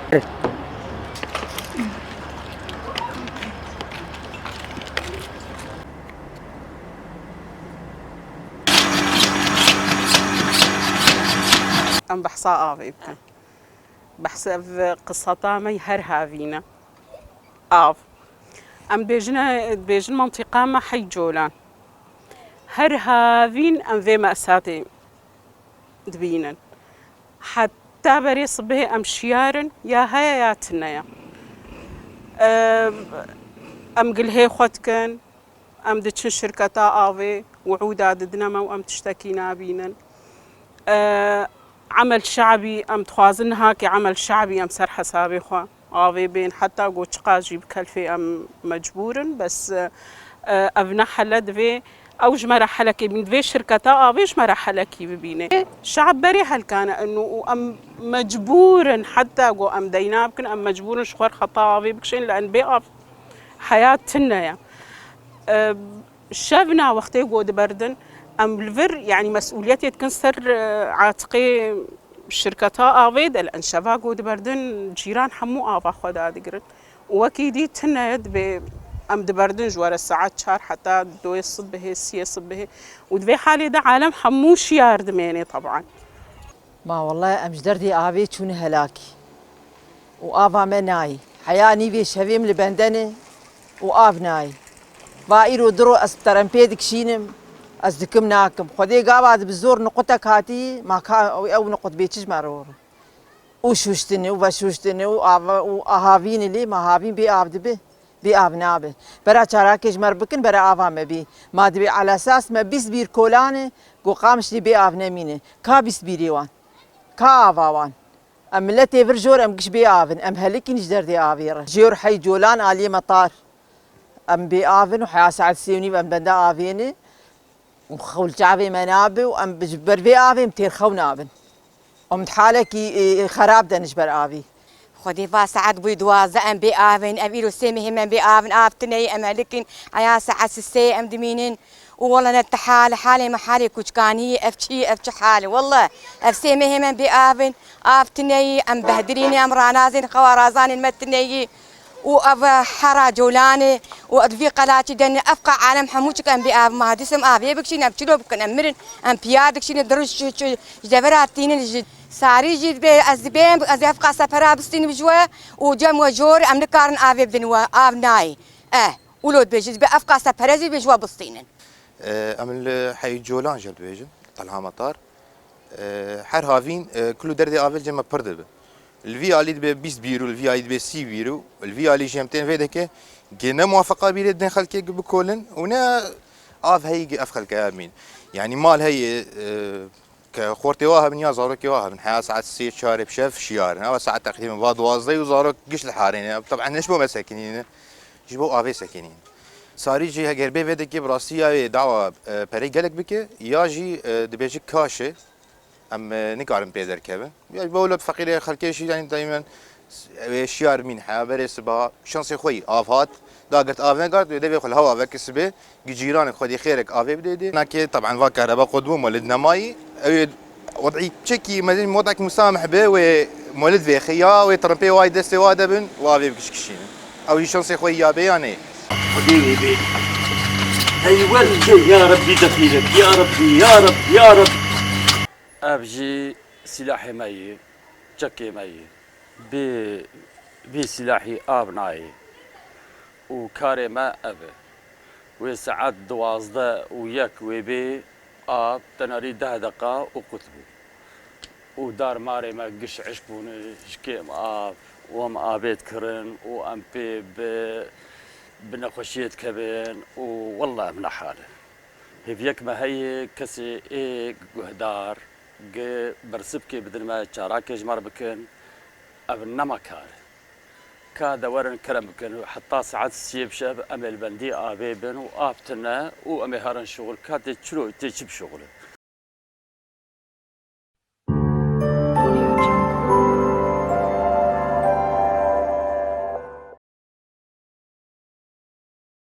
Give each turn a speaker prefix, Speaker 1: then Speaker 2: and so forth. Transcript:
Speaker 1: ام بحصا آفي بكن بحسب قصة مي هر هافينا آف ام بيجن منطقة ما حي جولان هر هافين ام في مأساتي دبينا حتى بريص به ام شيارن يا هيا يا تنيا ام قل هي خوتكن ام دتشن شركة آفي وعودا ددنما وام تشتكينا بينا عمل شعبي ام تخوازنها كعمل شعبي ام سر حسابي خوا آفي بين حتى قوش قاجي بكلفي ام مجبورن بس ابنا حلد في اوج مرحلكي من في شركة آفيش مرحلكي ببيني شعب بري هل كان انه ام مجبورن حتى قو ام دينا بكن ام مجبورن شخور خطا آفي بكشين لان بي حياتنا يا شافنا وقتي قود بردن ام الفر يعني مسؤوليتي تكون سر عاتقي شركتها آفيد لان شافا قود بردن جيران حمو آفا خدا دقرن وكيدي تنا يد ب ام دبردن جوار الساعات شهر حتى دو يصب به السي يصب به ودفي حالي ده عالم حموش ياردميني طبعا
Speaker 2: ما والله امش دردي آفي چون هلاكي وآفا مناي حياني في شهفيم لبندني وآف ناي بايرو درو استرم بيدك شينم أصدقكم ناكم خدي قابعد بالزور نقطك هاتي ما كان أو نقط بيتش مرور وشوشتني وبشوشتني وأهافيني لي ما هافين بي نابه برا شراكش مربكن برا آفام بي ما دبي على أساس ما بيس بير كولانه قو قامش لي بي نمينه كا بيس بيريوان كا آفاوان أم لا تفر جور أم قش بي آفن أم هلكي نجدر دي آفيره جور حي جولان آلي مطار أم بي آفن وحيا سعد سيوني أم بندا آفيني وخول شعبي منابي وأم بجبر بي آفي متير خو نابن أم تحالكي خراب دنش بر آفي
Speaker 3: خدي با ساعات بوي دوازة ام بي آفن ام إيرو سيمي هم ام بي آفن آفتني ام لكن عيا ساعات السي ام دمينين والله نتحال حالي محالي كوشكاني افتشي حالي والله افسيمي هم ام بي آفن آفتني ام بهدريني ام رانازين خوارازان المتني وأف حرا جولاني وأدفي قلاتي دن أفقع عالم حموشك أم بآب ما دسم آب يبكشين أبتلو بكن أمرن أم بيادكشين دروش جبراتين الجد ساري جد بي أزبين أزفقع سفرا بستين بجوا وجم وجور أم نكارن آب بدنوا آب ناي ولود بيجد بأفقع سفرا زي بجوا بستين
Speaker 4: أم الحي جولان جلد بيجن طلعها مطار حر هافين كله دردي آبل جمع بردبه الفي آلي دبي 20 بيرو الفي آلي دبي 6 بيرو الفي آلي جمتين في ذاك جينا موافقة بيرد داخل كيك بكولن ونا هي أفخل كامين يعني مال هي كخورتي واها من يا زارك واها من حياة ساعات السير شارب شاف شيار أو ساعات تقريبا بعض وازي وزارك قش الحارين طبعا نشبه مساكنين جبوا آفي ساكنين صاري جي هجربي في ذاك براسية دعوة بري جالك بك ياجي دبيجي كاشة ام نقارن بيدر كذا يعني بقول فقير خلكيش يعني دائما شيار مين حابرس با شانسي خوي افات داقت افنا قالت بدي يدخل هوا بكسبه جيرانك خدي خيرك افي بدي ناكي طبعا فا كهرباء قدوم ولدنا ماي وضعي تشكي مدين وضعك مسامح به ومولد في خيا وتربي وايد استواده بن وافي بكشكشين او شانسي خوي يا بي يعني
Speaker 5: خدي بي ايوه يا ربي دخيلك يا ربي يا رب يا رب أبجي سلاحي ماي جكي ماي بي سلاحي آبناي وكاري ما أبي وساعات دوازده ويك وبي آب تناري 10 دقة وقتلو ودار ماري ما قش عشبوني شكيم آب وام آبيت كرن وام بي بنخشيت كبين والله من حاله هيك ما هي كسي إيه قهدار جي برسبكي بدل ما شاراكي جمر بكن أبن مكان كذا ورن كرم بكن حتى ساعات السيب شاب أمل بندي أبيبن وآبتنا وأمي هرن شغل كاتي تشلو تجيب شغله